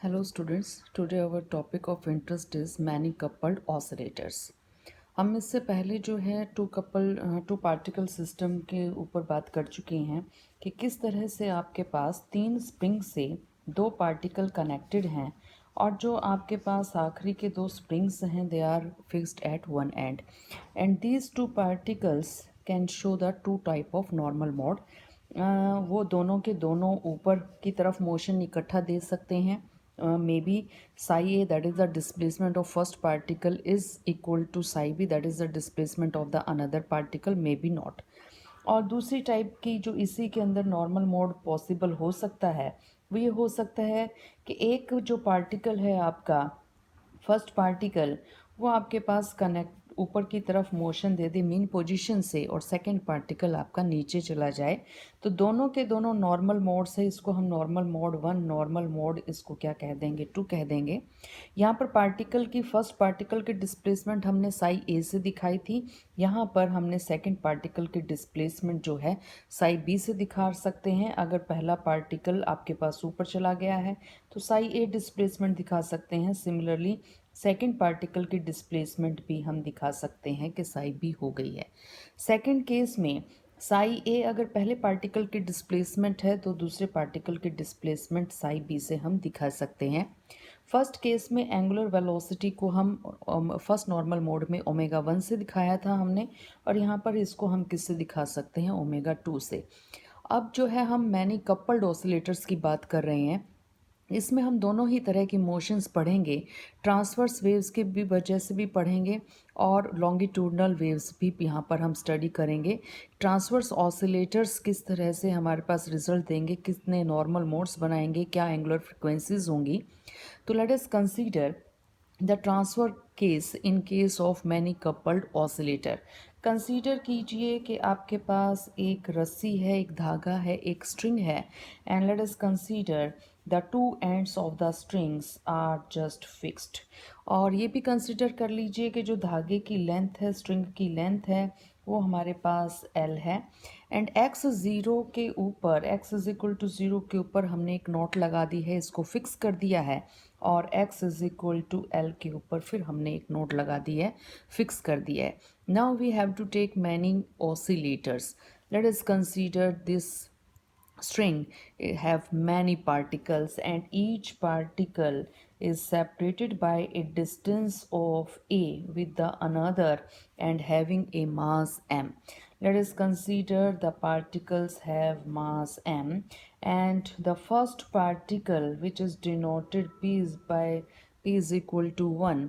Hello students, today our topic of interest is many coupled oscillators. हम इससे पहले जो है टू पार्टिकल सिस्टम के ऊपर बात कर चुके हैं कि किस तरह से आपके पास तीन स्प्रिंग से दो पार्टिकल कनेक्टेड हैं और जो आपके पास आखिरी के दो स्प्रिंग्स हैं they are fixed at one and these two particles can show the two type of normal mode. वो दोनों के दोनों ऊपर की तरफ मोशन इकट्ठा दे सकते हैं। May be psi a, that is the displacement of first particle, is equal to psi b, that is the displacement of the another particle, may be not। और दूसरी टाइप की जो इसी के अंदर नॉर्मल मोड पॉसिबल हो सकता है वो ये हो सकता है कि एक जो पार्टिकल है आपका फर्स्ट पार्टिकल वो आपके पास कनेक्ट ऊपर की तरफ motion they they mean position से और सेकंड पार्टिकल आपका नीचे चला जाए, तो दोनों के दोनों नॉर्मल मोड से इसको हम normal mode one, normal mode इसको क्या कह देंगे, टू कह देंगे। यहाँ पर पार्टिकल की फर्स्ट पार्टिकल की डिस्प्लेसमेंट हमने साई ए से दिखाई थी, यहाँ पर हमने सेकंड पार्टिकल की डिस्प्लेसमेंट जो है साई बी से दिखा सकते हैं। अगर पहला पार्टिकल आपके पास ऊपर चला गया है तो साई ए डिस्प्लेसमेंट दिखा सकते हैं। सिमिलरली सेकंड पार्टिकल की डिस्प्लेसमेंट भी हम दिखा सकते हैं कि साई बी हो गई है। सेकंड केस में साई ए अगर पहले पार्टिकल की डिस्प्लेसमेंट है तो दूसरे पार्टिकल की डिस्प्लेसमेंट साई बी से हम दिखा सकते हैं। फर्स्ट केस में एंगुलर वेलोसिटी को हम फर्स्ट नॉर्मल मोड में ओमेगा वन से दिखाया था हमने, और यहाँ पर इसको हम किससे दिखा सकते हैं, ओमेगा टू से। अब जो है हम मैनी कपल्ड ऑसिलेटर्स की बात कर रहे हैं, इसमें हम दोनों ही तरह की मोशंस पढ़ेंगे। ट्रांसवर्स वेव्स की भी वजह से भी पढ़ेंगे और लॉन्गिट्यूडनल वेव्स भी यहाँ पर हम स्टडी करेंगे। ट्रांसवर्स ऑसिलेटर्स किस तरह से हमारे पास रिजल्ट देंगे, कितने नॉर्मल मोड्स बनाएंगे, क्या एंगुलर फ्रिक्वेंसीज होंगी। तो late us consider the transfer case in case of many coupled oscillator. Consider कीजिए कि आपके पास एक रस्सी है, एक धागा है, एक स्ट्रिंग है, and let us consider the two ends of the strings are just fixed. और ये भी कंसीडर कर लीजिए कि जो धागे की लेंथ है, स्ट्रिंग की लेंथ है, वो हमारे पास L है, एंड x ज़ीरो के ऊपर, x is equal to zero के ऊपर हमने एक नोट लगा दी है, इसको फिक्स कर दिया है, और x is equal to L के ऊपर फिर हमने एक नोट लगा दी है, फिक्स कर दिया है। Now we have to take many oscillators. Let us consider this string have many particles and each particle is separated by a distance of a with the another and having a mass m. Let us consider the particles have mass m, and the first particle, which is denoted p is by p is equal to 1,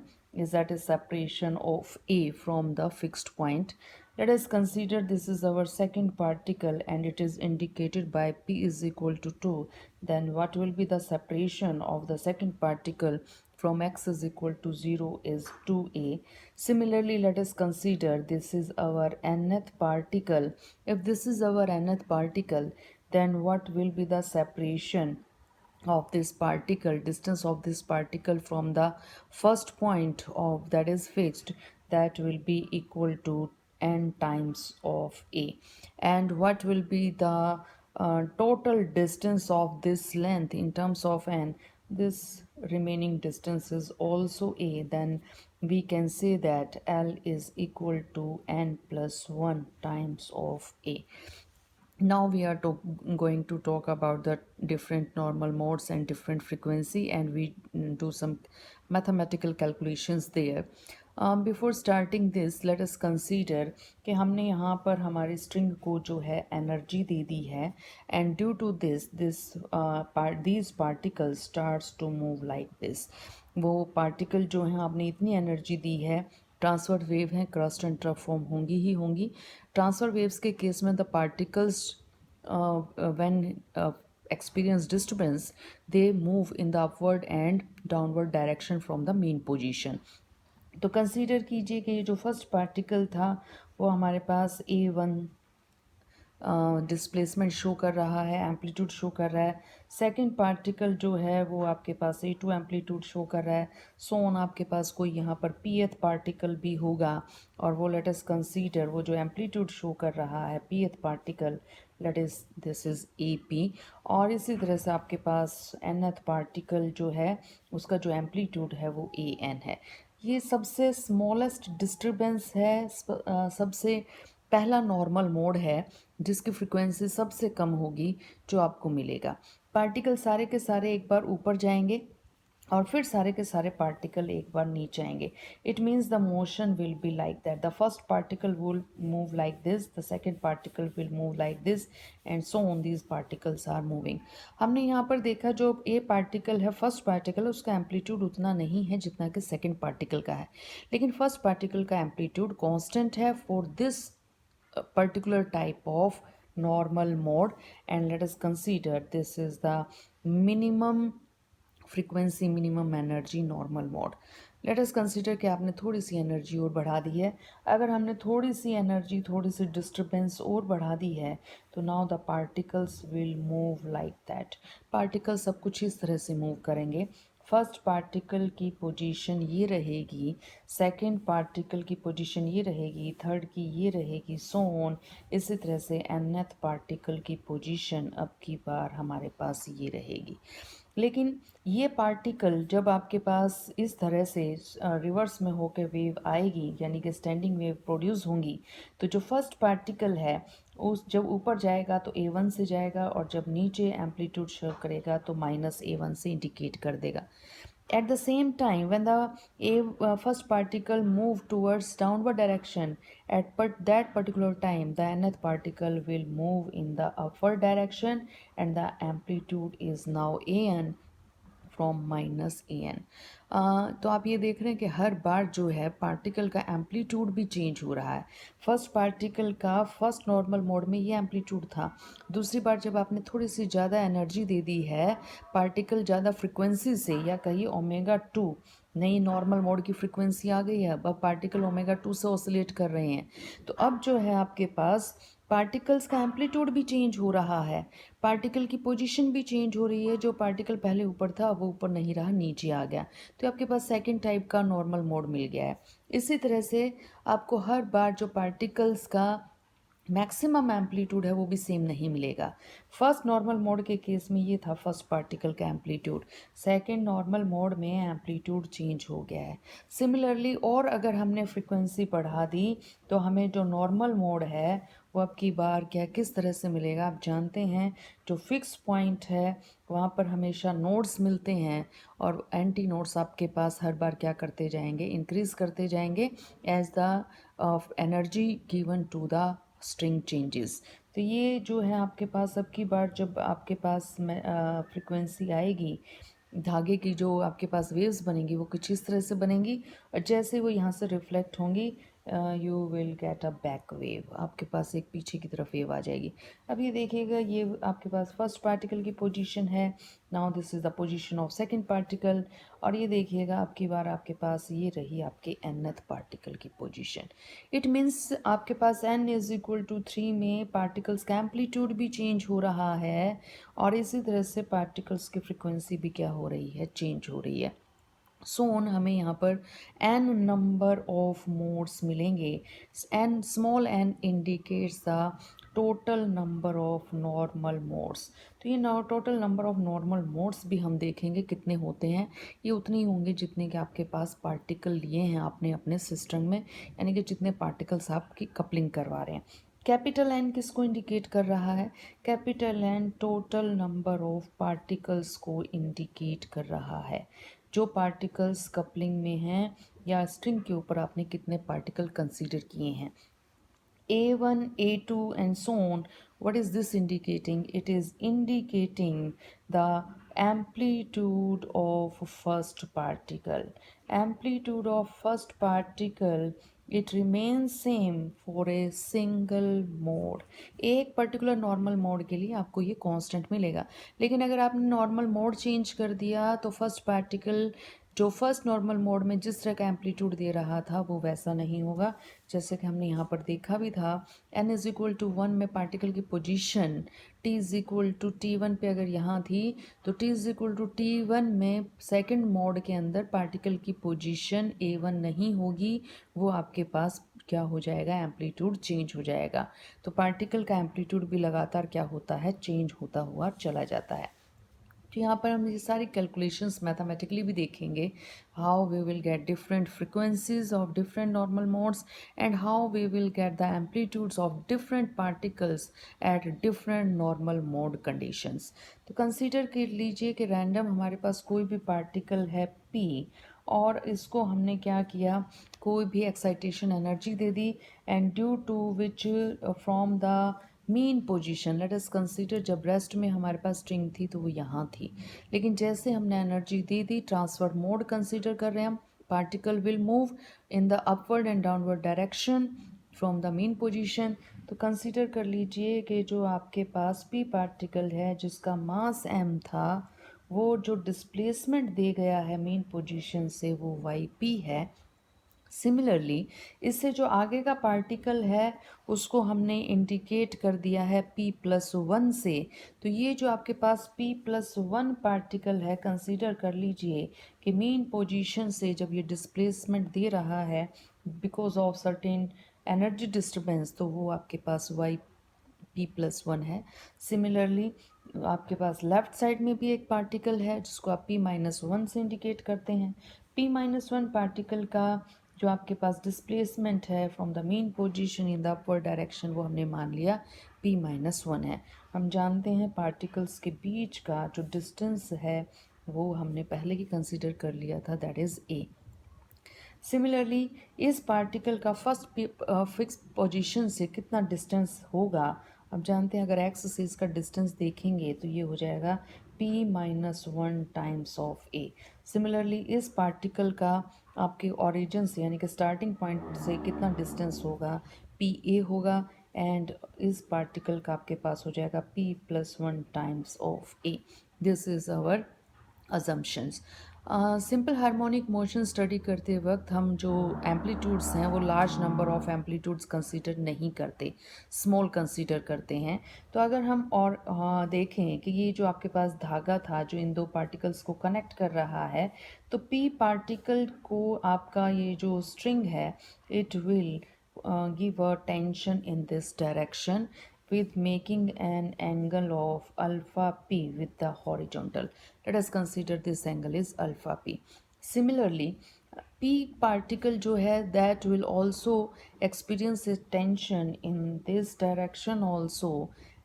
is at a separation of a from the fixed point. Let us consider this is our second particle and it is indicated by p is equal to 2. Then what will be the separation of the second particle from x is equal to 0 is 2a. Similarly, let us consider this is our nth particle. If this is our nth particle, then what will be the separation of this particle, distance of this particle from the first point of that is fixed, that will be equal to n times of a. And what will be the total distance of this length in terms of n, this remaining distance is also a, then we can say that L is equal to n plus 1 times of a. Now we are going to talk about the different normal modes and different frequency, and we do some mathematical calculations there. Before starting this, let us consider कि हमने यहाँ पर हमारी string को जो है energy दे दी है, and due to this these particles starts to move like this. वो पार्टिकल जो हैं आपने इतनी एनर्जी दी है, ट्रांसफर वेव हैं, क्रस्ट एंड ट्रफ फॉर्म होंगी ही होंगी। ट्रांसफर वेव्स के केस में the particles when experience disturbance, they move in the upward and downward direction from the mean position. तो कंसीडर कीजिए कि ये जो फर्स्ट पार्टिकल था वो हमारे पास A1 डिस्प्लेसमेंट शो कर रहा है, एम्पलीट्यूड शो कर रहा है। सेकंड पार्टिकल जो है वो आपके पास A2 एम्पलीट्यूड शो कर रहा है। सो ऑन आपके पास कोई यहाँ पर pth पार्टिकल भी होगा, और वो लेट अस कंसीडर वो जो एम्पलीट्यूड शो कर रहा है pth particle, let is this is AP। और इसी तरह से आपके पास nth पार्टिकल जो है उसका जो एम्पलीट्यूड है वो AN है। ये सबसे स्मॉलेस्ट डिस्टरबेंस है, सबसे पहला नॉर्मल मोड है जिसकी फ्रिक्वेंसी सबसे कम होगी जो आपको मिलेगा। पार्टिकल सारे के सारे एक बार ऊपर जाएंगे और फिर सारे के सारे पार्टिकल एक बार नीचे आएंगे। It means the motion will be like that, the first particle will move like this, the second particle will move like this, and so on these particles are moving. हमने यहाँ पर देखा जो ए पार्टिकल है, first particle, उसका amplitude उतना नहीं है जितना कि सेकेंड पार्टिकल का है, लेकिन फर्स्ट पार्टिकल का एम्पलीट्यूड कॉन्स्टेंट है for this particular type of normal mode. And let us consider this is the minimum frequency, minimum energy normal mode. Let us consider कि आपने थोड़ी सी एनर्जी और बढ़ा दी है। अगर हमने थोड़ी सी एनर्जी, थोड़ी सी डिस्टर्बेंस और बढ़ा दी है तो now the particles will move like that. Particles सब कुछ इस तरह से मूव करेंगे। फर्स्ट पार्टिकल की पोजीशन ये रहेगी, सेकंड पार्टिकल की पोजीशन ये रहेगी, थर्ड की ये रहेगी, सो ऑन। इसी तरह से nth पार्टिकल की पोजीशन अब की बार हमारे पास ये रहेगी। लेकिन ये पार्टिकल जब आपके पास इस तरह से रिवर्स में होकर वेव आएगी, यानी कि स्टैंडिंग वेव प्रोड्यूस होंगी, तो जो फर्स्ट पार्टिकल है उस जब ऊपर जाएगा तो A1 से जाएगा, और जब नीचे एम्पलीट्यूड शो करेगा तो -A1 से इंडिकेट कर देगा। At the same time, when the first particle move towards downward direction, that particular time, the nth particle will move in the upward direction, and the amplitude is now an from -an। तो आप ये देख रहे हैं कि हर बार जो है particle का एम्पलीट्यूड भी चेंज हो रहा है। फर्स्ट पार्टिकल का फर्स्ट नॉर्मल मोड में ये एम्पलीट्यूड था, दूसरी बार जब आपने थोड़ी सी ज़्यादा एनर्जी दे दी है पार्टिकल ज़्यादा फ्रिक्वेंसी से, या कहिए ओमेगा 2 नई नॉर्मल मोड की फ्रिक्वेंसी आ गई है, अब पार्टिकल ओमेगा 2 से ऑसिलेट कर रहे हैं, तो अब जो है आपके पास पार्टिकल्स का एम्पलीट्यूड भी चेंज हो रहा है, पार्टिकल की पोजीशन भी चेंज हो रही है। जो पार्टिकल पहले ऊपर था वो ऊपर नहीं रहा, नीचे आ गया, तो आपके पास सेकंड टाइप का नॉर्मल मोड मिल गया है। इसी तरह से आपको हर बार जो पार्टिकल्स का मैक्सिमम एम्पलीट्यूड है वो भी सेम नहीं मिलेगा। फर्स्ट नॉर्मल मोड के केस में ये था फर्स्ट पार्टिकल का एम्पलीट्यूड, सेकंड नॉर्मल मोड में एम्पलीट्यूड चेंज हो गया है। सिमिलरली और अगर हमने फ्रिक्वेंसी बढ़ा दी तो हमें जो नॉर्मल मोड है वो अब की बार क्या किस तरह से मिलेगा। आप जानते हैं जो फिक्स पॉइंट है वहाँ पर हमेशा नोड्स मिलते हैं, और एंटी नोड्स आपके पास हर बार क्या करते जाएंगे, इंक्रीज करते जाएंगे as the energy given to the string changes. तो ये जो है आपके पास अब की बार जब आपके पास फ्रिक्वेंसी आएगी, धागे की जो आपके पास वेव्स बनेंगी वो कुछ इस तरह से बनेंगी, और जैसे वो यहाँ से रिफ्लेक्ट होंगी you will get a back wave, आपके पास एक पीछे की तरफ वेव आ जाएगी। अब ये देखिएगा ये आपके पास फर्स्ट पार्टिकल की पोजीशन है, now this is the position of second particle, और ये देखिएगा आपकी बार आपके पास ये रही आपके nth पार्टिकल की पोजीशन। इट मीन्स आपके पास n=3 में पार्टिकल्स का एम्पलीट्यूड भी चेंज हो रहा है, और इसी तरह से पार्टिकल्स की फ्रिक्वेंसी भी क्या हो रही है, चेंज हो रही है। सोन हमें यहाँ पर n नंबर ऑफ मोड्स मिलेंगे। n small n indicates the total number of normal modes. तो ये total number of normal modes भी हम देखेंगे कितने होते हैं, ये उतने ही होंगे जितने के आपके पास पार्टिकल लिए हैं आपने अपने सिस्टम में, यानी कि जितने पार्टिकल्स आपकी कपलिंग करवा रहे हैं। कैपिटल एन किसको इंडिकेट कर रहा है, capital N total number of particles को इंडिकेट कर रहा है, जो पार्टिकल्स कपलिंग में हैं या स्ट्रिंग के ऊपर आपने कितने पार्टिकल कंसीडर किए हैं। A1, A2 and so on. What is this indicating? It is indicating the amplitude of first particle. Amplitude of first particle, it remains same for a single mode. एक particular normal mode के लिए आपको ये constant मिलेगा, लेकिन अगर आपने normal mode change कर दिया तो फर्स्ट पार्टिकल जो फर्स्ट नॉर्मल मोड में जिस तरह का एम्पलीट्यूड दे रहा था वो वैसा नहीं होगा। जैसे कि हमने यहाँ पर देखा भी था, n=1 में पार्टिकल की पोजीशन t=t1 पे अगर यहाँ थी तो t=t1 में सेकंड मोड के अंदर पार्टिकल की पोजीशन A1 नहीं होगी, वो आपके पास क्या हो जाएगा, एम्पलीट्यूड चेंज हो जाएगा। तो पार्टिकल का एम्पलीट्यूड भी लगातार क्या होता है, चेंज होता हुआ चला जाता है। तो यहाँ पर हम ये सारी कैलकुलेशंस मैथमेटिकली भी देखेंगे, how we will get different frequencies of different normal modes and how we will get the amplitudes of different particles at different normal mode conditions. तो कंसीडर कर लीजिए कि रैंडम हमारे पास कोई भी पार्टिकल है P, और इसको हमने क्या किया, कोई भी एक्साइटेशन एनर्जी दे दी, and due to which from the mean position, let us consider जब रेस्ट में हमारे पास स्ट्रिंग थी तो वो यहाँ थी, लेकिन जैसे हमने एनर्जी दे दी, ट्रांसफर मोड कंसीडर कर रहे हैं हम, particle will move in the upward and downward direction from the mean position. तो कंसीडर कर लीजिए कि जो आपके पास पी पार्टिकल है जिसका मास m था, वो जो डिस्प्लेसमेंट दे गया है मीन पोजीशन से वो वाई पी है। सिमिलरली इससे जो आगे का पार्टिकल है उसको हमने इंडिकेट कर दिया है p+1 से। तो ये जो आपके पास p+1 पार्टिकल है, कंसीडर कर लीजिए कि मेन पोजीशन से जब ये डिस्प्लेसमेंट दे रहा है because of certain energy disturbance, तो वो आपके पास वाई p+1 है। सिमिलरली आपके पास लेफ्ट साइड में भी एक पार्टिकल है जिसको आप p-1 से इंडिकेट करते हैं। p-1 पार्टिकल का जो आपके पास डिस्प्लेसमेंट है from the main position in the upward direction, वो हमने मान लिया p-1 है। हम जानते हैं पार्टिकल्स के बीच का जो डिस्टेंस है वो हमने पहले ही कंसिडर कर लिया था, दैट इज़ a। सिमिलरली इस पार्टिकल का फर्स्ट फिक्स पोजीशन से कितना डिस्टेंस होगा, अब जानते हैं अगर एक्स से इसका डिस्टेंस देखेंगे तो ये हो जाएगा p-1 times of a। Similarly इस पार्टिकल का आपके ओरिजिन से यानी कि स्टार्टिंग पॉइंट से कितना डिस्टेंस होगा, pa होगा, एंड इस पार्टिकल का आपके पास हो जाएगा p+1 times of a। This is our assumptions. Simple harmonic motion study करते वक्त हम जो एम्पलीट्यूड्स हैं वो large number of amplitudes consider नहीं करते, स्मॉल कंसीडर करते हैं। तो अगर हम और देखें कि ये जो आपके पास धागा था जो इन दो पार्टिकल्स को कनेक्ट कर रहा है, तो पी पार्टिकल को आपका ये जो स्ट्रिंग है it will give a tension in this direction with making an angle of alpha p with the horizontal. Let us consider this angle is alpha p. Similarly, p particle जो है that will also experience a tension in this direction also,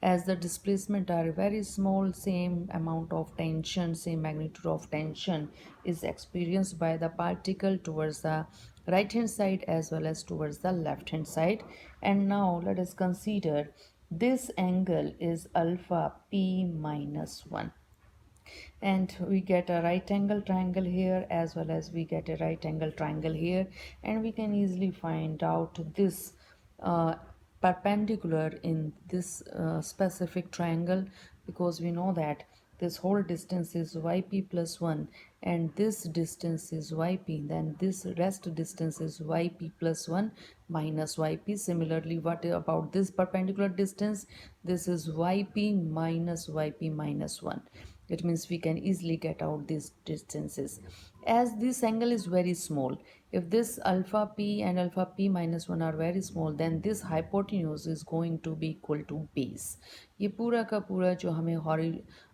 as the displacement are very small, same amount of tension, same magnitude of tension is experienced by the particle towards the right hand side as well as towards the left hand side. And now let us consider this angle is alpha p-1, and we get a right angle triangle here as well as we get a right angle triangle here, and we can easily find out this perpendicular in this specific triangle, because we know that this whole distance is yp+1 and this distance is yp, then this rest distance is yp+1 minus yp. Similarly, what about this perpendicular distance? This is yp minus yp minus 1. It means we can easily get out these distances. As this angle is very small, if this alpha p and alpha p-1 are very small, then this hypotenuse is going to be equal to base. ये पूरा का पूरा जो हमें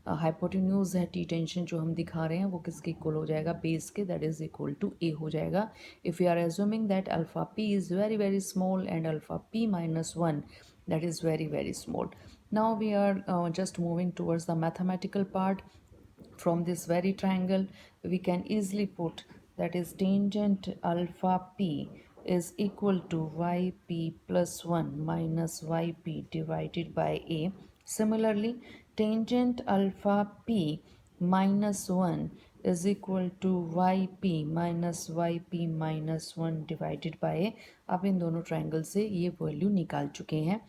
hypotenuse है T tension जो हम दिखा रहे हैं वो किसके इक्वल हो जाएगा, बेस के, that is equal to a हो जाएगा। If you are assuming that alpha p is very very small and alpha p-1 that is very very small. Now we are just moving towards the mathematical part. From this very triangle we can easily put that is tangent alpha p is equal to yp+1 minus yp divided by a. Similarly, tangent alpha p minus 1 is equal to yp minus yp minus 1 divided by a. आप इन दोनों triangle से ये value निकाल चुके हैं।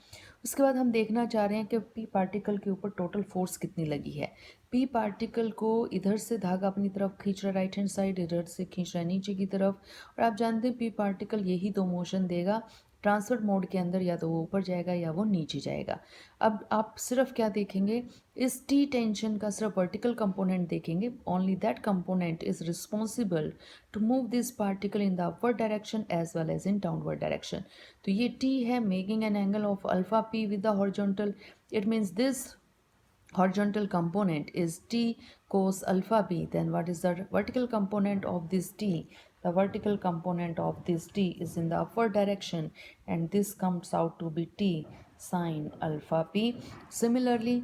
उसके बाद हम देखना चाह रहे हैं कि पी पार्टिकल के ऊपर टोटल फोर्स कितनी लगी है। पी पार्टिकल को इधर से धागा अपनी तरफ खींच रहा है राइट हैंड साइड, इधर से खींच रहा है नीचे की तरफ, और आप जानते हैं पी पार्टिकल यही दो मोशन देगा, ट्रांसफर मोड के अंदर या तो वो ऊपर जाएगा या वो नीचे जाएगा। अब आप सिर्फ क्या देखेंगे, इस टी टेंशन का सिर्फ वर्टिकल कंपोनेंट देखेंगे, only that component is responsible to move this particle in the upward direction as well as in downward direction. तो ये टी है making an angle of alpha p with the horizontal, it means this horizontal component is t cos alpha b. Then what is the vertical component of this t? The vertical component of this t is in the upward direction, and this comes out to be t sine alpha p. Similarly,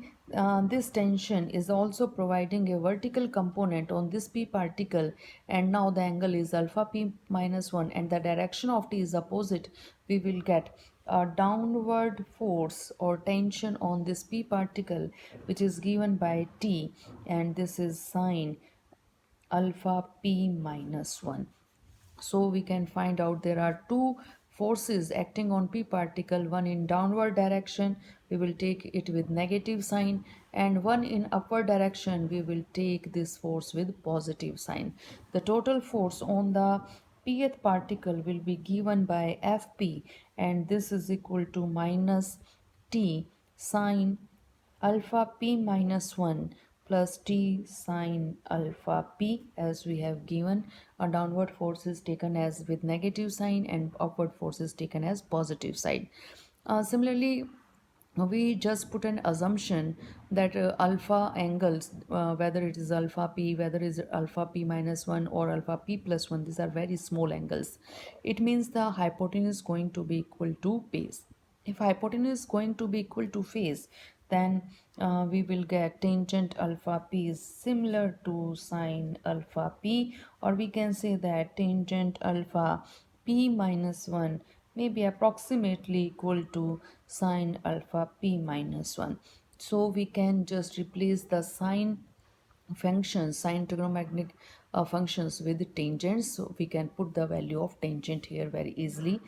this tension is also providing a vertical component on this p particle, and now the angle is alpha p minus 1 and the direction of t is opposite. We will get a downward force or tension on this p particle, which is given by t, and this is sine alpha p minus 1. So we can find out there are two forces acting on p particle, one in downward direction we will take it with negative sign, and one in upward direction we will take this force with positive sign. The total force on the pth particle will be given by fp, and this is equal to minus t sine alpha p minus 1 plus t sine alpha p, as we have given. A downward force is taken as with negative sign and upward force is taken as positive side. Similarly, we just put an assumption that alpha angles, whether it is alpha p, whether it is alpha p minus 1 or alpha p plus 1, these are very small angles. It means the hypotenuse is going to be equal to base. If hypotenuse is going to be equal to phase, then we will get tangent alpha p is similar to sine alpha p, or we can say that tangent alpha p minus 1 may be approximately equal to sine alpha p minus 1. So we can just replace the sine functions, sine trigonometric functions with tangents. So we can put the value of tangent here very easily.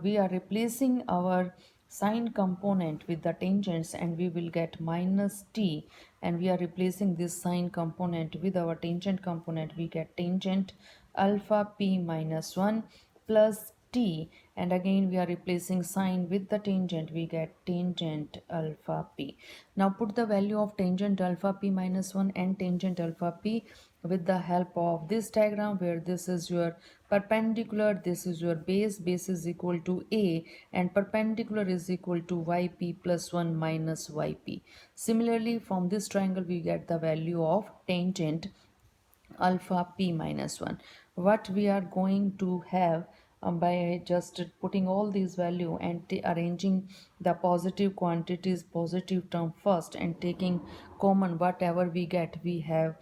We are replacing our sine component with the tangents, and we will get minus t, and we are replacing this sine component with our tangent component. We get tangent alpha p minus 1 plus t, and again we are replacing sine with the tangent, we get tangent alpha p. Now put the value of tangent alpha p minus 1 and tangent alpha p with the help of this diagram, where this is your perpendicular, this is your base is equal to a, and perpendicular is equal to yp plus 1 minus yp. Similarly, from this triangle we get the value of tangent alpha p minus 1. What we are going to have, by just putting all these value and arranging the positive quantities, positive term first, and taking common whatever we get, we have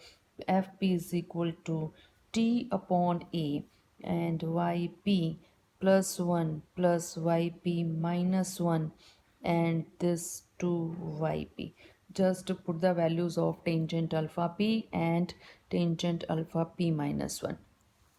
fp is equal to t upon a and yp plus 1 plus yp minus 1, and this to yp. Just to put the values of tangent alpha p and tangent alpha p minus 1.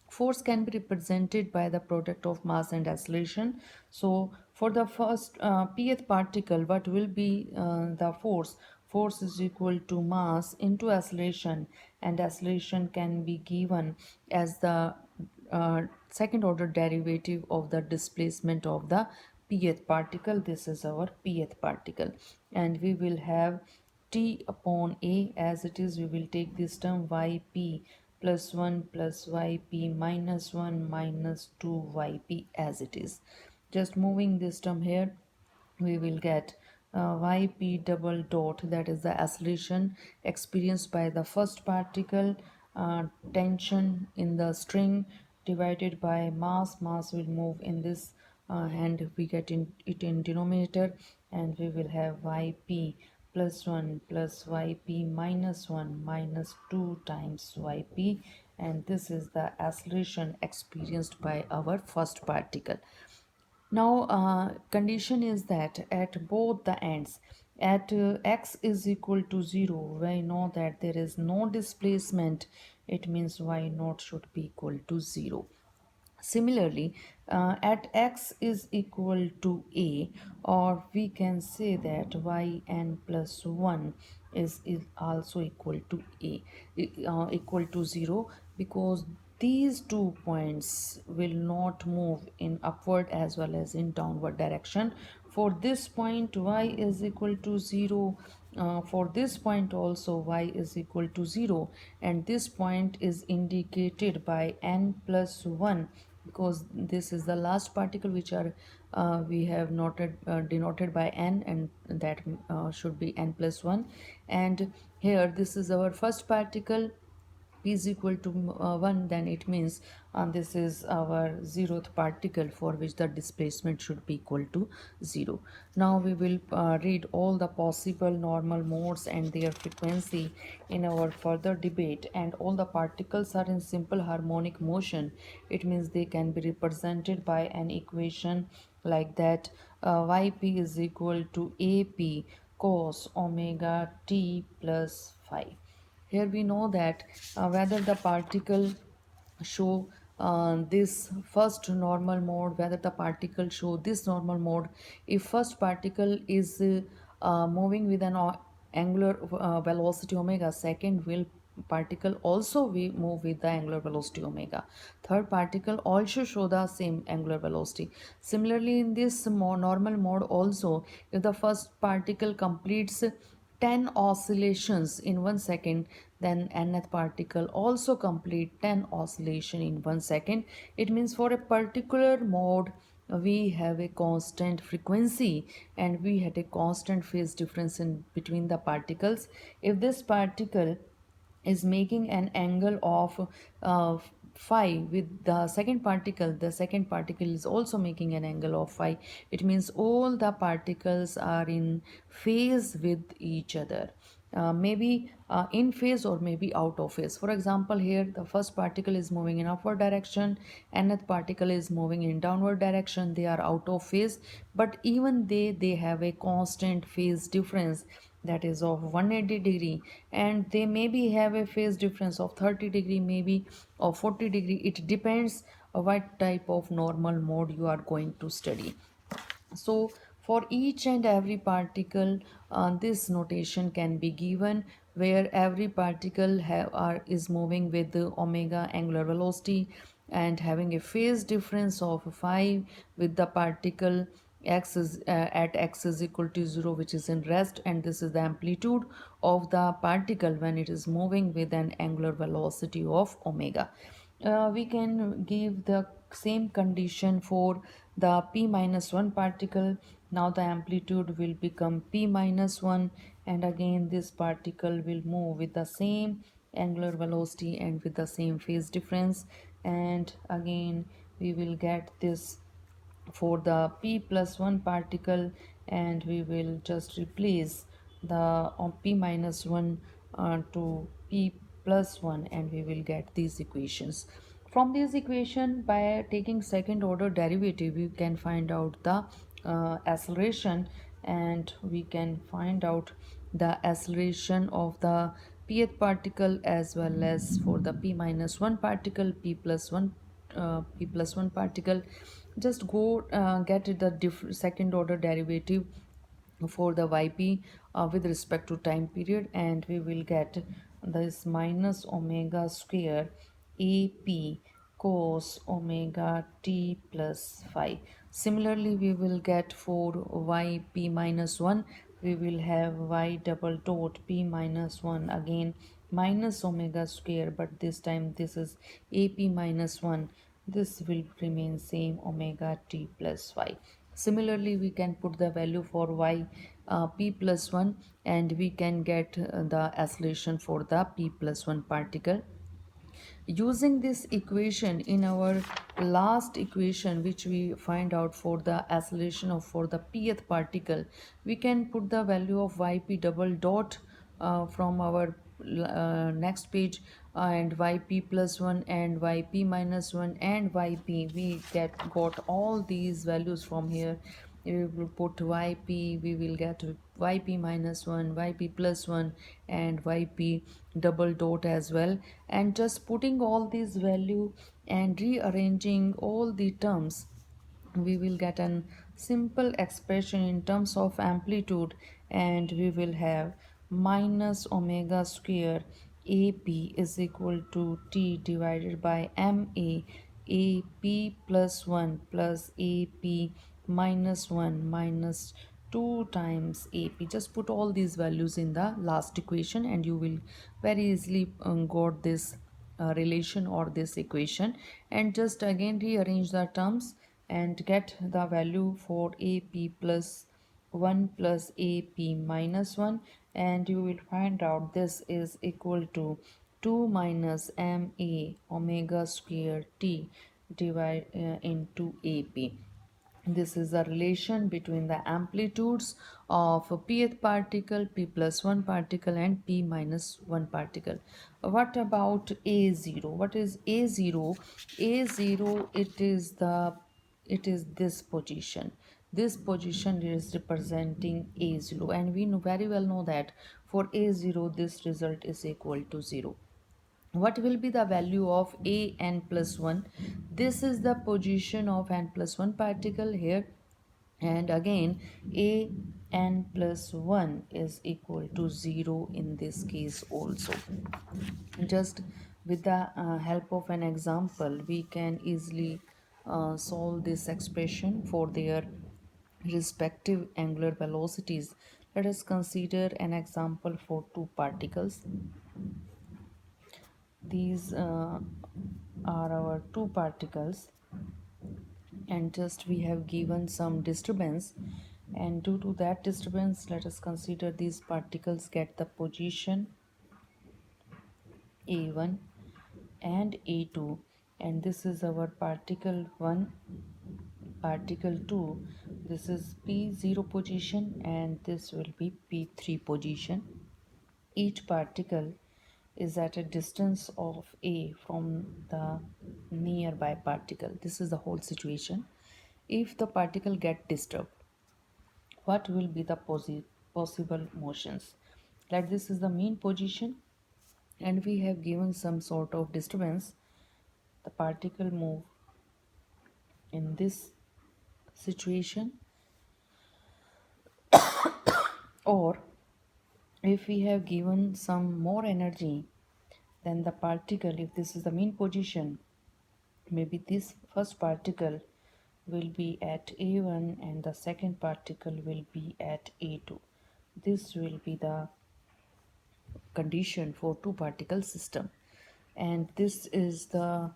Force can be represented by the product of mass and acceleration. So for the first pth particle, what will be the force? Force is equal to mass into acceleration, and acceleration can be given as the second order derivative of the displacement of the pth particle. This is our pth particle, and we will have t upon a as it is. We will take this term yp plus 1 plus yp minus 1 minus 2 yp as it is. Just moving this term here, we will get yp double dot, that is the acceleration experienced by the first particle, tension in the string divided by mass will move in this, and we get it in denominator, and we will have yp plus 1 plus yp minus 1 minus 2 times yp, and this is the acceleration experienced by our first particle. Now, condition is that at both the ends, at x is equal to 0, we know that there is no displacement. It means y naught should be equal to 0. Similarly, at x is equal to a, or we can say that yn plus 1 is also equal to a, equal to 0, because these 2 points will not move in upward as well as in downward direction. For this point y is equal to 0, for this point also y is equal to 0, and this point is indicated by n plus 1 because this is the last particle which are we have noted denoted by n, and that should be n plus 1. And here this is our first particle, p is equal to 1, then it means this is our zeroth particle for which the displacement should be equal to 0. Now we will read all the possible normal modes and their frequency in our further debate, and all the particles are in simple harmonic motion. It means they can be represented by an equation like that: yp is equal to ap cos omega t plus phi. Here we know that whether the particle show this first normal mode, whether the particle show this normal mode. If first particle is moving with an angular velocity omega, second will particle also we move with the angular velocity omega, third particle also show the same angular velocity. Similarly, in this normal mode also, if the first particle completes 10 oscillations in 1 second, then nth particle also complete 10 oscillation in 1 second. It means for a particular mode we have a constant frequency and we had a constant phase difference in between the particles. If this particle is making an angle of phi with the second particle is also making an angle of phi. It means all the particles are in phase with each other, maybe in phase or maybe out of phase. For example, here the first particle is moving in upward direction, nth particle is moving in downward direction. They are out of phase, but even they have a constant phase difference, that is of 180 degree, and they maybe have a phase difference of 30 degree, maybe or 40 degree. It depends what type of normal mode you are going to study. So for each and every particle, this notation can be given, where every particle is moving with the omega angular velocity and having a phase difference of 5 with the particle x is at x is equal to 0, which is in rest, and this is the amplitude of the particle when it is moving with an angular velocity of omega. We can give the same condition for the p minus 1 particle. Now the amplitude will become p minus 1, and again this particle will move with the same angular velocity and with the same phase difference, and again we will get this for the p plus 1 particle, and we will just replace the p minus 1 to p plus 1, and we will get these equations. From this equation, by taking second order derivative, we can find out the acceleration, and we can find out the acceleration of the pth particle as well as for the p minus 1 particle, p plus 1 particle. Just go get the second order derivative for the yp with respect to time period, and we will get this minus omega square ap cos omega t plus phi. Similarly, we will get for yp minus 1, we will have y double dot p minus 1, again minus omega square, but this time this is ap minus 1. This will remain same omega t plus phi. Similarly, we can put the value for y p plus 1, and we can get the acceleration for the p plus 1 particle. Using this equation in our last equation, which we find out for the acceleration of for the pth particle, we can put the value of yp double dot from our next page, and yp plus 1 and yp minus 1 and yp, we got all these values from here. We will put yp, we will get yp minus 1, yp plus 1, and yp double dot as well, and just putting all these value and rearranging all the terms, we will get an simple expression in terms of amplitude, and we will have minus omega square AP is equal to T divided by MA, AP plus 1 plus AP minus 1 minus 2 times AP. Just put all these values in the last equation and you will very easily got this relation or this equation, and just again rearrange the terms and get the value for AP plus 1 plus AP minus 1, and you will find out this is equal to 2 minus MA omega square T divide into AP. This is the relation between the amplitudes of pth particle, p plus 1 particle and p minus 1 particle. What about A0? What is A0? A0, it is this position. This position is representing A0, and we know very well know that for A0 this result is equal to 0. What will be the value of a n plus 1? This is the position of n plus 1 particle here, and again a n plus 1 is equal to 0 in this case also. Just with the help of an example we can easily solve this expression for their respective angular velocities. Let us consider an example for two particles. These are our two particles, and just we have given some disturbance, and due to that disturbance let us consider these particles get the position A1 and A2, and this is our particle 1, particle 2. This is P0 position and this will be P3 position. Each particle is at a distance of a from the nearby particle. This is the whole situation. If the particle get disturbed, what will be the possible motions? Like this is the mean position and we have given some sort of disturbance. The particle move in this situation, or if we have given some more energy then the particle, if this is the mean position, maybe this first particle will be at A1 and the second particle will be at A2. This will be the condition for two particle system, and this is the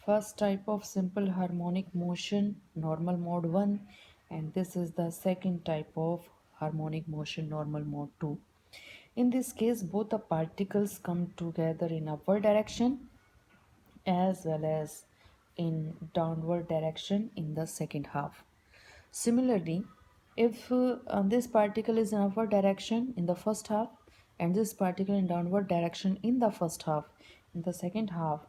first type of simple harmonic motion, normal mode 1, and this is the second type of harmonic motion, normal mode 2. In this case both the particles come together in upward direction as well as in downward direction in the second half. Similarly, if this particle is in upward direction in the first half and this particle in downward direction in the first half, in the second half,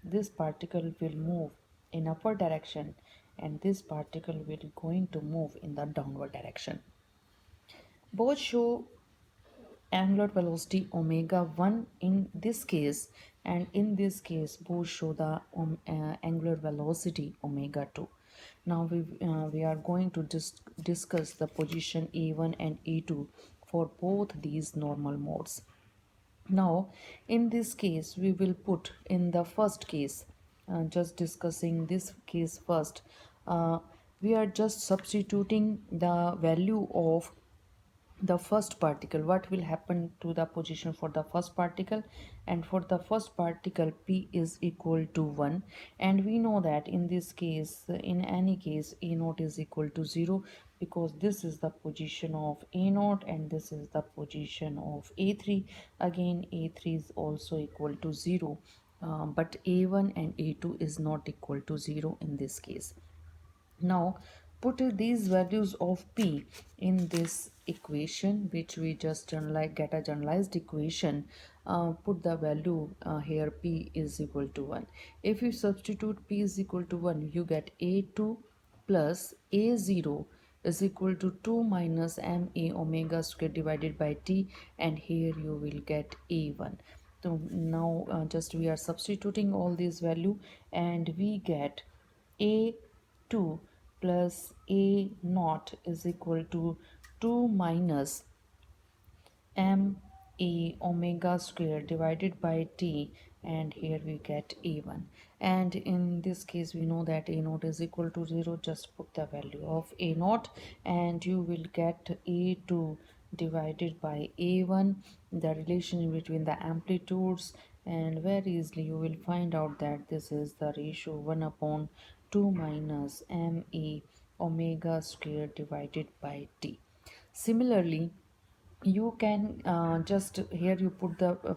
this particle will move in upward direction and this particle will going to move in the downward direction. Both show angular velocity omega 1 in this case, and in this case both show the angular velocity omega 2. Now we are going to discuss the position a1 and a2 for both these normal modes. Now in this case we will put in the first case, just discussing this case first. We are just substituting the value of the first particle. What will happen to the position for the first particle? And for the first particle p is equal to 1, and we know that in this case, in any case, a naught is equal to 0, because this is the position of a naught and this is the position of a3. Again a3 is also equal to 0, but a1 and a2 is not equal to 0 in this case. Now put these values of p in this equation, which we just get a generalized equation. Put the value here, p is equal to 1. If you substitute p is equal to 1, you get a2 plus a0 is equal to 2 minus ma omega square divided by t, and here you will get a1. So now just we are substituting all these value and we get a2 plus a naught is equal to 2 minus m a omega square divided by t, and here we get a1. And in this case we know that a naught is equal to 0. Just put the value of a naught and you will get a2 divided by a1, the relation between the amplitudes, and very easily you will find out that this is the ratio 1 upon 2 minus ma omega square divided by t. Similarly, you can just here you put the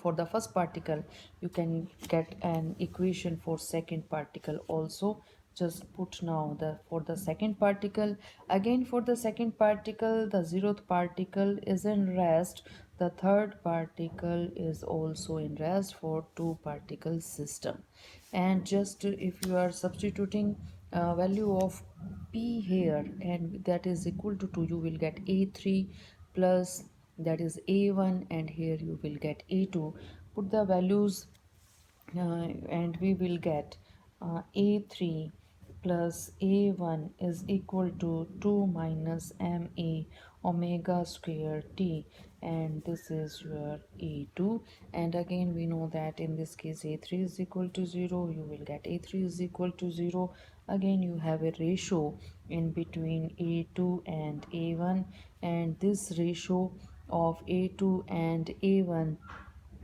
for the first particle you can get an equation for second particle also. Just put now the for the second particle. Again, for the second particle, the zeroth particle is in rest, the third particle is also in rest for two particle system. And just if you are substituting value of p here, and that is equal to 2, you will get a3 plus that is a1, and here you will get a2. Put the values and we will get a3 plus a1 is equal to 2 minus ma omega square t, and this is your a2. And again we know that in this case a3 is equal to 0, you will get a3 is equal to 0. Again you have a ratio in between a2 and a1, and this ratio of a2 and a1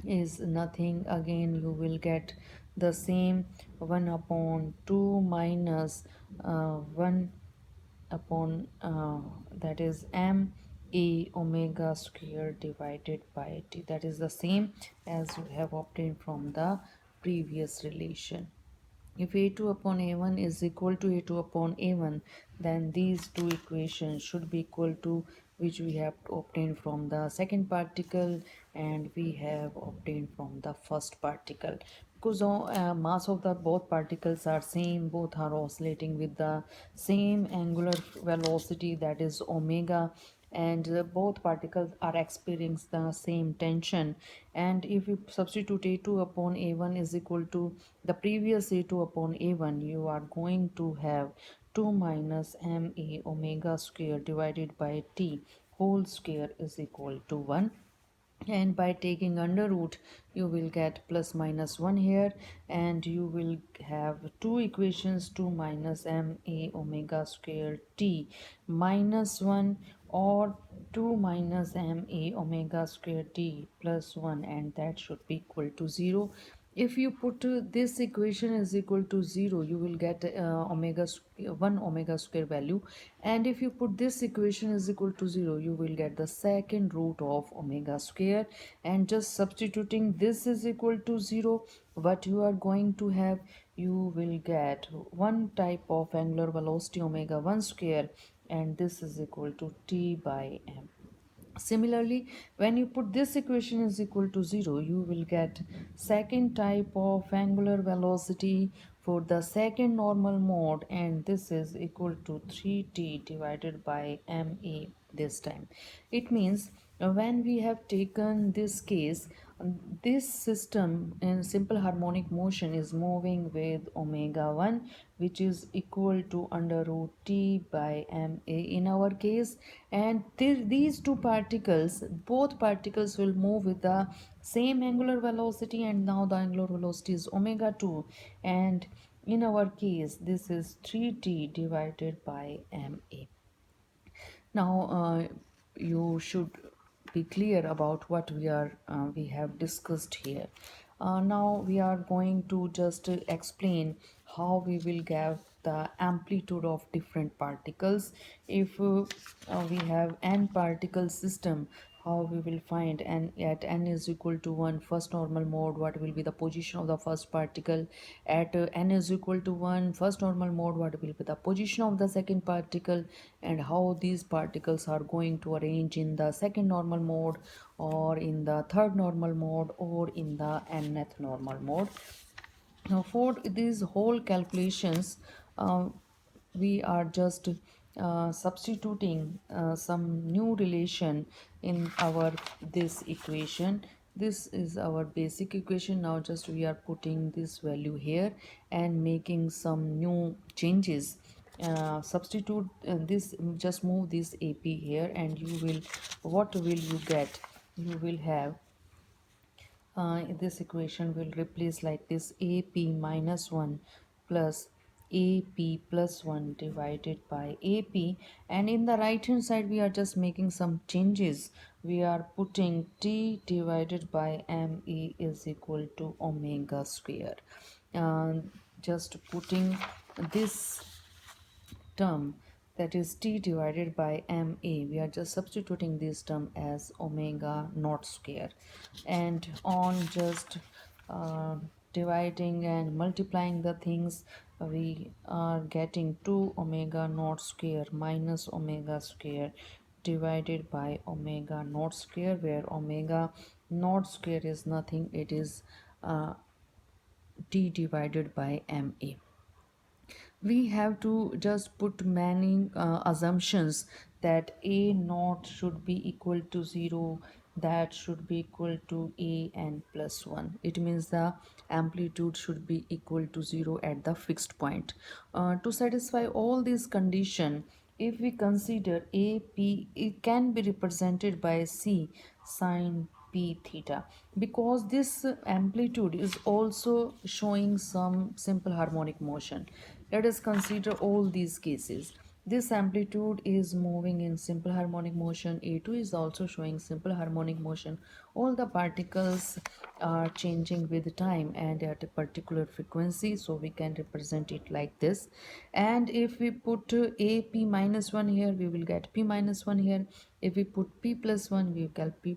is nothing. Again you will get the same 1 upon 2 minus 1 upon that is m a omega square divided by t. That is the same as you have obtained from the previous relation. If a2 upon a1 is equal to a2 upon a1, then these two equations should be equal to which we have obtained from the second particle and we have obtained from the first particle. Because mass of the both particles are same, both are oscillating with the same angular velocity, that is omega, and both particles are experiencing the same tension. And if you substitute a2 upon a1 is equal to the previous a2 upon a1, you are going to have 2 minus ma omega square divided by t whole square is equal to 1. And by taking under root you will get plus minus 1 here, and you will have two equations, 2 minus ma omega square t minus 1, or 2 minus ma omega square t plus 1, and that should be equal to 0. If you put this equation is equal to 0, you will get 1 omega square value, and if you put this equation is equal to 0, you will get the second root of omega square. And just substituting this is equal to 0, what you are going to have, you will get one type of angular velocity omega 1 square, and this is equal to t by m. Similarly, when you put this equation is equal to 0, you will get second type of angular velocity for the second normal mode, and this is equal to 3t divided by ma this time. It means when we have taken this case, this system in simple harmonic motion is moving with omega 1, which is equal to under root t by ma in our case. And these two particles, both particles will move with the same angular velocity, and now the angular velocity is omega 2, and in our case this is 3t divided by ma. Now you should be clear about what we have discussed here. Now we are going to just explain how we will get the amplitude of different particles. If we have n particle system, how we will find, and at n is equal to 1 first normal mode, what will be the position of the first particle. At n is equal to 1 first normal mode, what will be the position of the second particle, and how these particles are going to arrange in the second normal mode, or in the third normal mode, or in the nth normal mode. Now for these whole calculations, we are just substituting some new relation in our this equation. This is our basic equation. Now just we are putting this value here and making some new changes. Substitute this, just move this ap here, and you will, what will you get? you will have this equation will replace like this: ap minus 1 plus ap plus 1 divided by ap, and in the right hand side we are just making some changes. We are putting t divided by ma is equal to omega square. uh, just putting this term, that is t divided by ma, we are just substituting this term as omega naught square, and on just uh, dividing and multiplying the things, we are getting 2 omega naught square minus omega square divided by omega naught square, where omega naught square is nothing, it is t divided by ma. We have to just put many assumptions that a naught should be equal to 0, that should be equal to a n plus 1. It means the amplitude should be equal to 0 at the fixed point. To satisfy all these condition, if we consider a p, it can be represented by c sine p theta, because this amplitude is also showing some simple harmonic motion. Let us consider all these cases. This amplitude is moving in simple harmonic motion. A2 is also showing simple harmonic motion. All the particles are changing with time and at a particular frequency, so we can represent it like this. And if we put a p minus 1 here, we will get p minus 1 here. If we put p plus 1, we will get p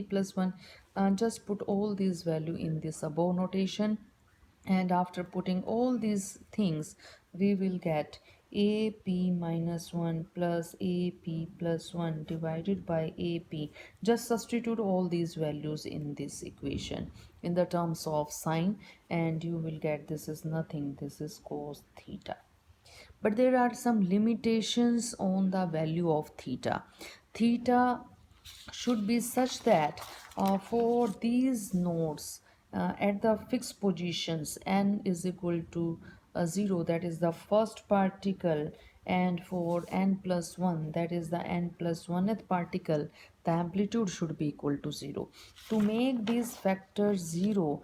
plus 1. Just put all these value in this above notation, and after putting all these things, we will get ap minus 1 plus ap plus 1 divided by ap. Just substitute all these values in this equation in the terms of sine, and you will get this is nothing, this is cos theta. But there are some limitations on the value of theta. Theta should be such that for these nodes at the fixed positions n is equal to 0, that is the first particle, and for n plus 1, that is the n plus 1th particle, the amplitude should be equal to 0. To make these factors 0,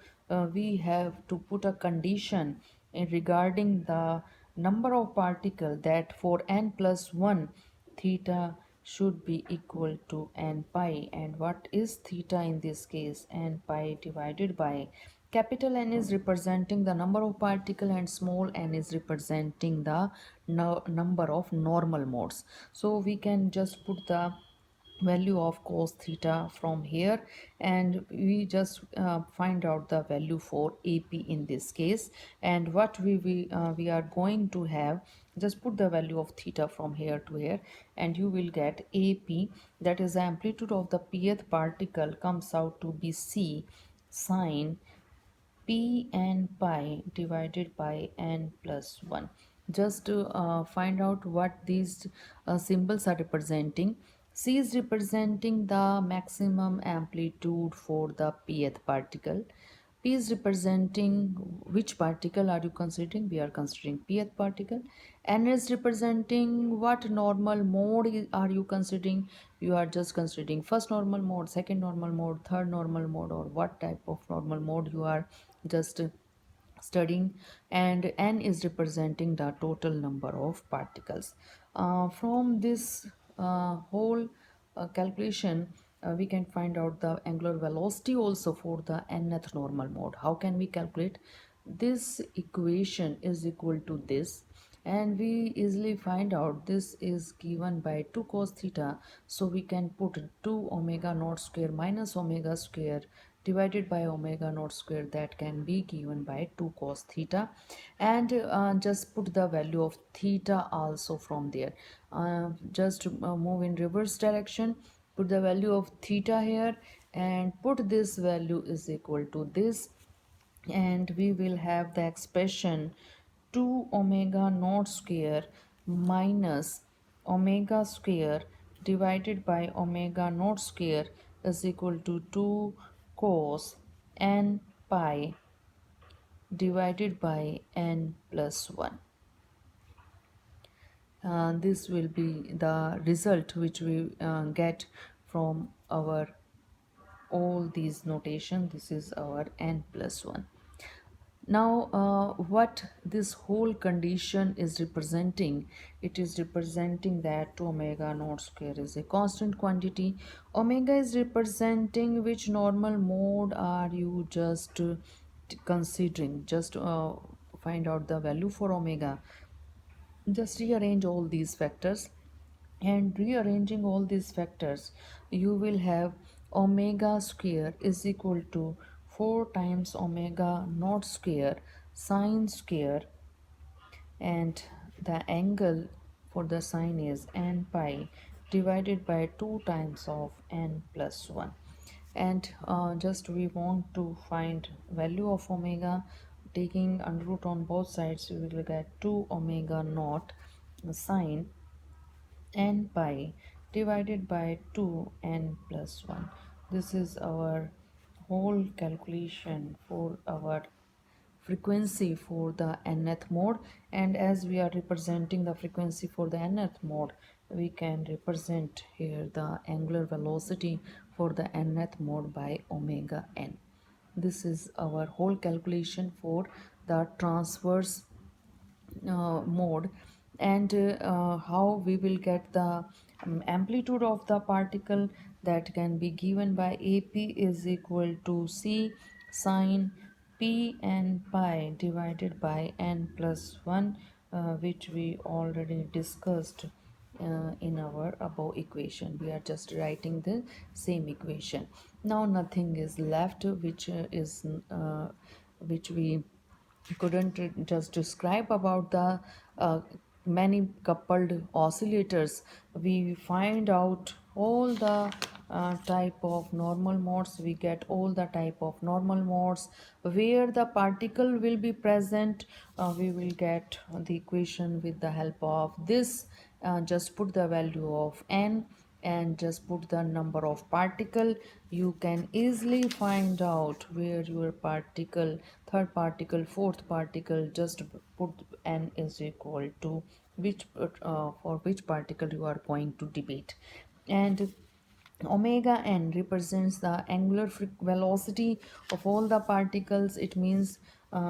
we have to put a condition regarding the number of particle, that for n plus 1, theta should be equal to n pi. And what is theta in this case? N pi divided by capital N is representing the number of particle and small n is representing the number of normal modes. So we can just put the value of cos theta from here, and we just find out the value for ap in this case. And what we are going to have, just put the value of theta from here to here, and you will get ap, that is the amplitude of the pth particle, comes out to be c sine p n pi divided by n plus 1. Just to find out what these symbols are representing. C is representing the maximum amplitude for the pth particle. P is representing which particle are you considering? We are considering pth particle. N is representing what normal mode are you considering? You are just considering first normal mode, second normal mode, third normal mode, or what type of normal mode you are just studying. And n is representing the total number of particles. From this whole calculation, we can find out the angular velocity also for the nth normal mode. How can we calculate? This equation is equal to this, and we easily find out this is given by 2 cos theta, so we can put 2 omega naught square minus omega square divided by omega naught square, that can be given by 2 cos theta. And just put the value of theta also from there. Just move in reverse direction, put the value of theta here, and put this value is equal to this, and we will have the expression 2 omega naught square minus omega square divided by omega naught square is equal to 2 cos n pi divided by n plus 1. This will be the result which we get from our all these notation. This is our n plus 1. Now, what this whole condition is representing, it is representing that omega naught square is a constant quantity. Omega is representing which normal mode are you just considering. Just find out the value for omega. Just rearrange all these factors, and rearranging all these factors, you will have omega square is equal to 4 times omega naught square sine square, and the angle for the sine is n pi divided by 2 times of n plus 1. And just we want to find value of omega, taking under root on both sides, we will get 2 omega naught sine n pi divided by 2 n plus 1. This is our whole calculation for our frequency for the nth mode. And as we are representing the frequency for the nth mode, we can represent here the angular velocity for the nth mode by omega n. This is our whole calculation for the transverse mode. And how we will get the amplitude of the particle, that can be given by ap is equal to c sine p n pi divided by n plus 1, which we already discussed in our above equation. We are just writing the same equation. Now nothing is left which we couldn't just describe about the many coupled oscillators. We find out all the type of normal modes. We get all the type of normal modes where the particle will be present. We will get the equation with the help of this. Just put the value of n and just put the number of particle. You can easily find out where your particle, third particle, fourth particle, just put n is equal to which for which particle you are going to debate. And omega n represents the angular velocity of all the particles. It means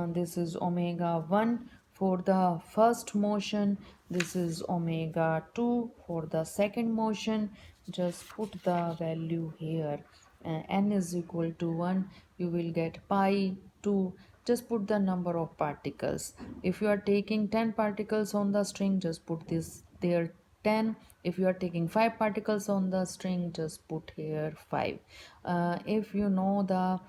this is omega 1 for the first motion, this is omega 2 for the second motion. Just put the value here, n is equal to 1, you will get pi 2. Just put the number of particles. If you are taking 10 particles on the string, just put this there 10. If you are taking 5 particles on the string, just put here 5. If you know the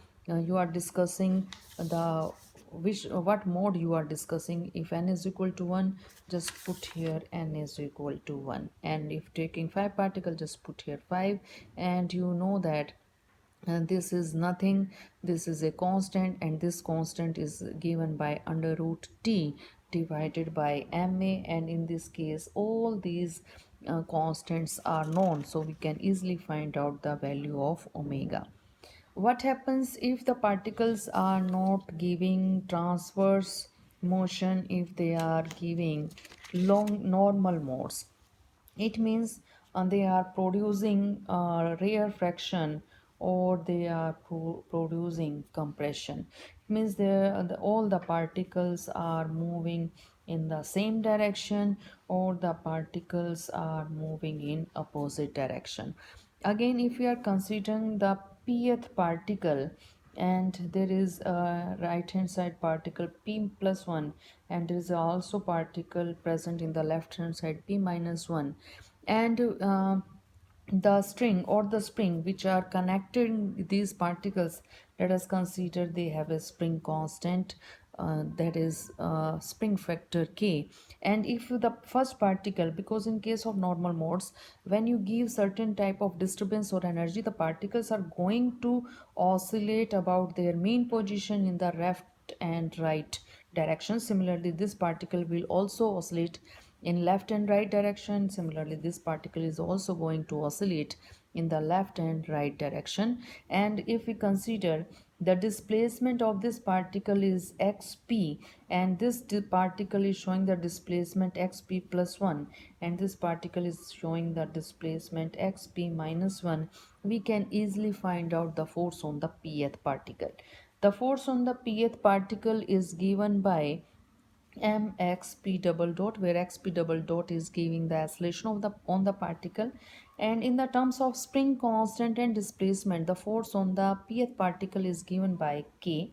you are discussing the which what mode you are discussing, if n is equal to 1, just put here n is equal to 1. And if taking 5 particles, just put here 5. And you know that this is nothing, this is a constant, and this constant is given by under root t divided by ma. And in this case all these constants are known, so we can easily find out the value of omega. What happens if the particles are not giving transverse motion, if they are giving long normal modes? It means they are producing rare fraction, or they are producing compression. It means all the particles are moving in the same direction, or the particles are moving in opposite direction. Again, if we are considering the pth particle, and there is a right hand side particle p plus 1, and there is also particle present in the left hand side p minus 1. And the string or the spring which are connecting these particles, let us consider they have a spring constant, that is spring factor k. And if the first particle, because in case of normal modes, when you give certain type of disturbance or energy, the particles are going to oscillate about their mean position in the left and right direction. Similarly, this particle will also oscillate in left and right direction. Similarly, this particle is also going to oscillate in the left and right direction. And if we consider The displacement of this particle is xp, and this particle is showing the displacement xp plus 1, and this particle is showing the displacement xp minus 1. We can easily find out the force on the pth particle. The force on the pth particle is given by mx p double dot, where x p double dot is giving the acceleration of the on the particle, and in the terms of spring constant and displacement, the force on the pth particle is given by k,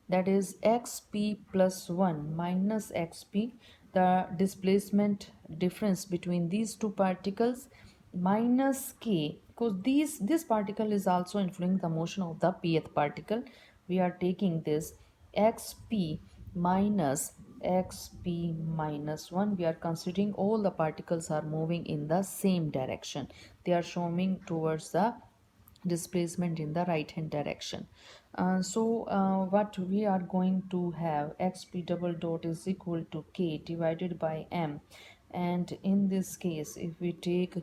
that is xp plus 1 minus xp, the displacement difference between these two particles, minus k, because this particle is also influencing the motion of the pth particle. We are taking this xp minus xp minus 1. We are considering all the particles are moving in the same direction. They are showing towards the displacement in the right hand direction. What we are going to have, xp double dot is equal to k divided by m, and in this case if we take a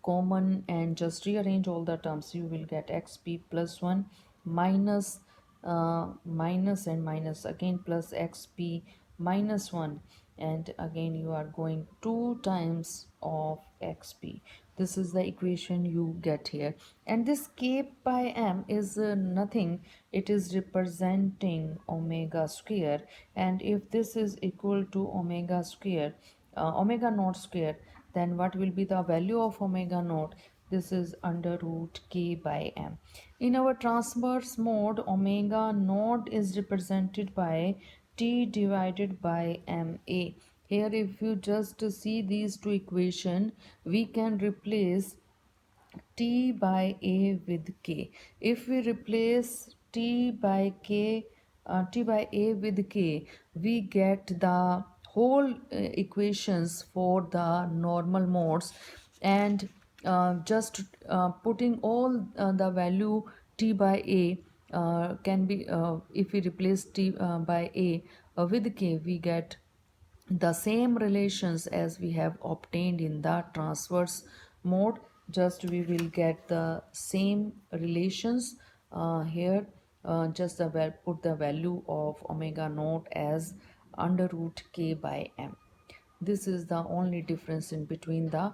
common and just rearrange all the terms, you will get xp plus 1 minus minus and minus again plus xp minus 1, and again you are going 2 times of xp. This is the equation you get here, and this k by m is nothing, it is representing omega square, and if this is equal to omega square, omega naught square, then what will be the value of omega naught? This is under root k by m. In our transverse mode, omega naught is represented by t divided by ma. Here if you just see these two equation, we can replace t by a with k. If we replace t by a with k, we get the whole equations for the normal modes, and just putting all the value t by a can be if we replace t by a with k, we get the same relations as we have obtained in the transverse mode. Just we will get the same relations here, just put the value of omega naught as under root k by m. This is the only difference in between the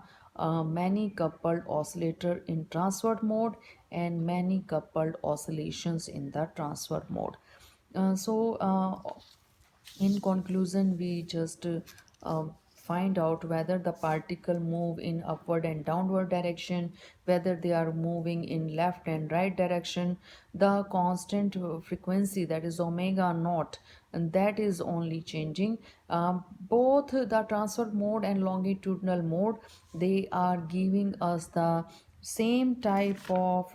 many coupled oscillator in transfer mode and many coupled oscillations in the transfer mode. In conclusion, we just find out whether the particle move in upward and downward direction, whether they are moving in left and right direction. The constant frequency, that is omega naught, and that is only changing. Both the transfer mode and longitudinal mode, they are giving us the same type of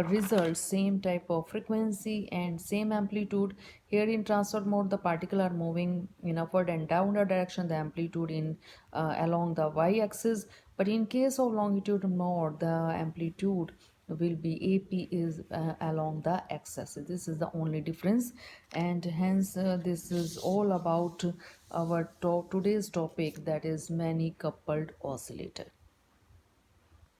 results, same type of frequency and same amplitude. Here in transfer mode, the particle are moving in upward and downward direction, the amplitude in along the y-axis. But in case of longitudinal mode, the amplitude will be ap is along the x-axis. This is the only difference, and hence this is all about our today's topic, that is many coupled oscillator.